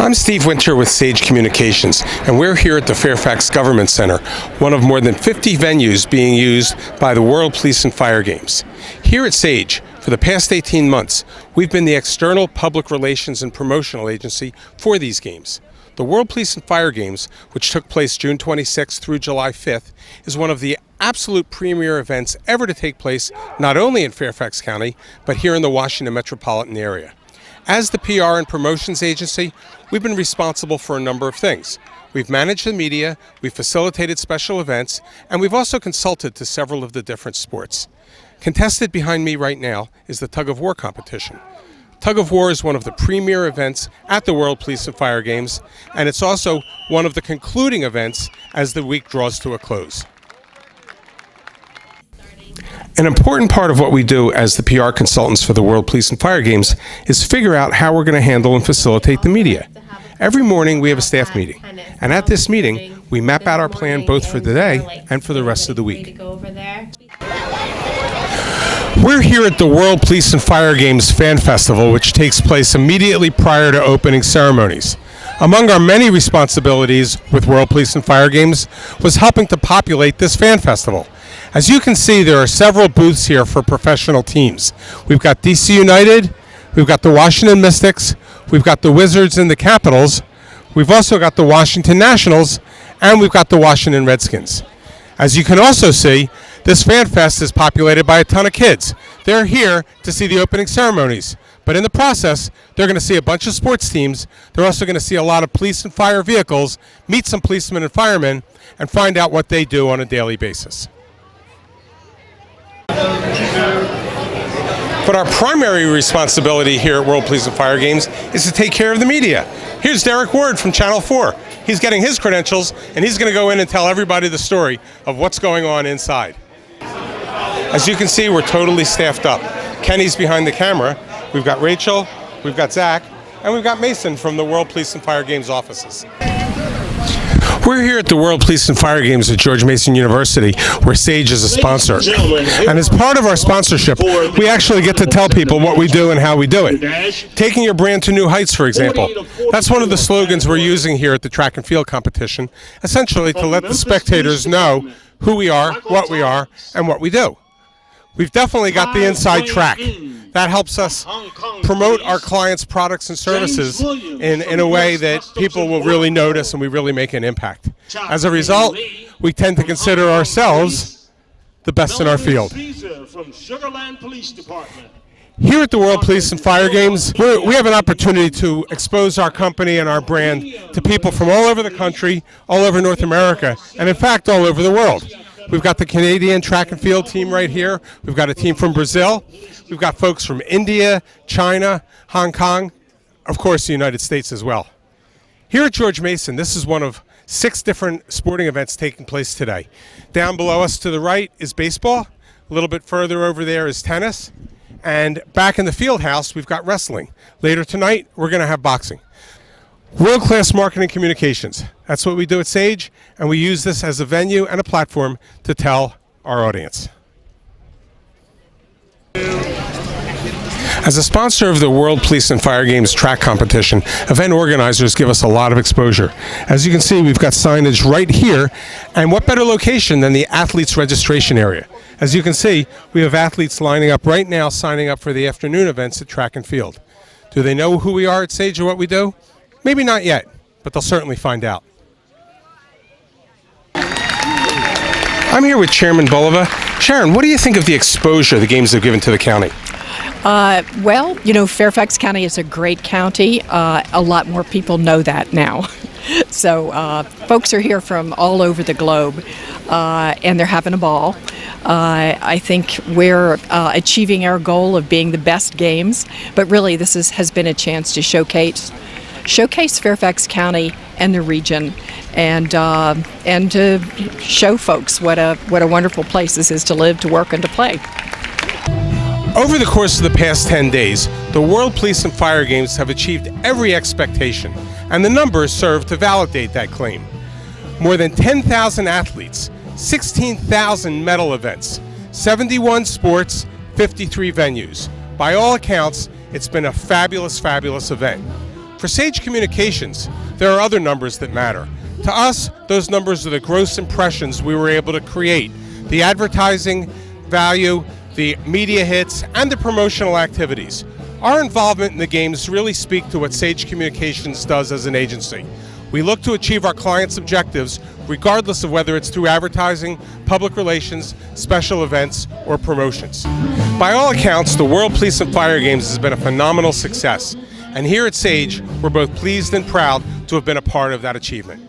I'm Steve Winter with Sage Communications, and we're here at the Fairfax Government Center, one of more than 50 venues being used by the World Police and Fire Games. Here at Sage, for the past 18 months, we've been the external public relations and promotional agency for these games. The World Police and Fire Games, which took place June 26th through July 5th, is one of the absolute premier events ever to take place not only in Fairfax County, but here in the Washington metropolitan area. As the PR and promotions agency, we've been responsible for a number of things. We've managed the media, we've facilitated special events, and we've also consulted to several of the different sports. Contested behind me right now is the tug of war competition. Tug of war is one of the premier events at the World Police and Fire Games, and it's also one of the concluding events as the week draws to a close. An important part of what we do as the PR consultants for the World Police and Fire Games is figure out how we're going to handle and facilitate the media. Every morning we have a staff meeting, and at this meeting we map out our plan both for the day and for the rest of the week. We're here at the World Police and Fire Games Fan Festival, which takes place immediately prior to opening ceremonies. Among our many responsibilities with World Police and Fire Games was helping to populate this fan festival. As you can see, there are several booths here for professional teams. We've got DC United, we've got the Washington Mystics, we've got the Wizards and the Capitals, we've also got the Washington Nationals, and we've got the Washington Redskins. As you can also see, this fan fest is populated by a ton of kids. They're here to see the opening ceremonies, but in the process, they're going to see a bunch of sports teams. They're also going to see a lot of police and fire vehicles, meet some policemen and firemen, and find out what they do on a daily basis. But our primary responsibility here at World Police and Fire Games is to take care of the media. Here's Derek Ward from Channel 4. He's getting his credentials, and he's going to go in and tell everybody the story of what's going on inside. As you can see, we're totally staffed up. Kenny's behind the camera. We've got Rachel, we've got Zach, and we've got Mason from the World Police and Fire Games offices. We're here at the World Police and Fire Games at George Mason University, where Sage is a sponsor. And as part of our sponsorship, we actually get to tell people what we do and how we do it. Taking your brand to new heights, for example. That's one of the slogans we're using here at the track and field competition, essentially to let the spectators know who we are, and what we do. We've definitely got the inside track. That helps us promote our clients' products and services in a way that people will really notice and we really make an impact. As a result, we tend to consider ourselves the best in our field. Here at the World Police and Fire Games, we have an opportunity to expose our company and our brand to people from all over the country, all over North America, and in fact all over the world. We've got the Canadian track and field team right here. We've got a team from Brazil. We've got folks from India, China, Hong Kong, of course the United States as well. Here at George Mason, this is one of 6 different sporting events taking place today. Down below us to the right is baseball. A little bit further over there is tennis. And back in the field house, we've got wrestling. Later tonight, we're going to have boxing. World-class marketing communications. That's what we do at Sage, and we use this as a venue and a platform to tell our audience. As a sponsor of the World Police and Fire Games track competition, event organizers give us a lot of exposure. As you can see, we've got signage right here, and what better location than the athletes registration area? As you can see, we have athletes lining up right now, signing up for the afternoon events at track and field. Do they know who we are at Sage or what we do? Maybe not yet, but they'll certainly find out. I'm here with Chairman Bulova. Sharon, what do you think of the exposure the games have given to the county? Well, you know, Fairfax County is a great county. A lot more people know that now. So folks are here from all over the globe, and they're having a ball. I think we're achieving our goal of being the best games, but really this has been a chance to showcase Fairfax County and the region, and to show folks what a wonderful place this is to live, to work, and to play. Over the course of the past 10 days, the World Police and Fire Games have achieved every expectation, and the numbers serve to validate that claim. More than 10,000 athletes, 16,000 medal events, 71 sports, 53 venues. By all accounts, it's been a fabulous, fabulous event. For Sage Communications, there are other numbers that matter. To us, those numbers are the gross impressions we were able to create, the advertising value, the media hits, and the promotional activities. Our involvement in the games really speak to what Sage Communications does as an agency. We look to achieve our clients' objectives regardless of whether it's through advertising, public relations, special events, or promotions. By all accounts, the World Police and Fire Games has been a phenomenal success. And here at Sage, we're both pleased and proud to have been a part of that achievement.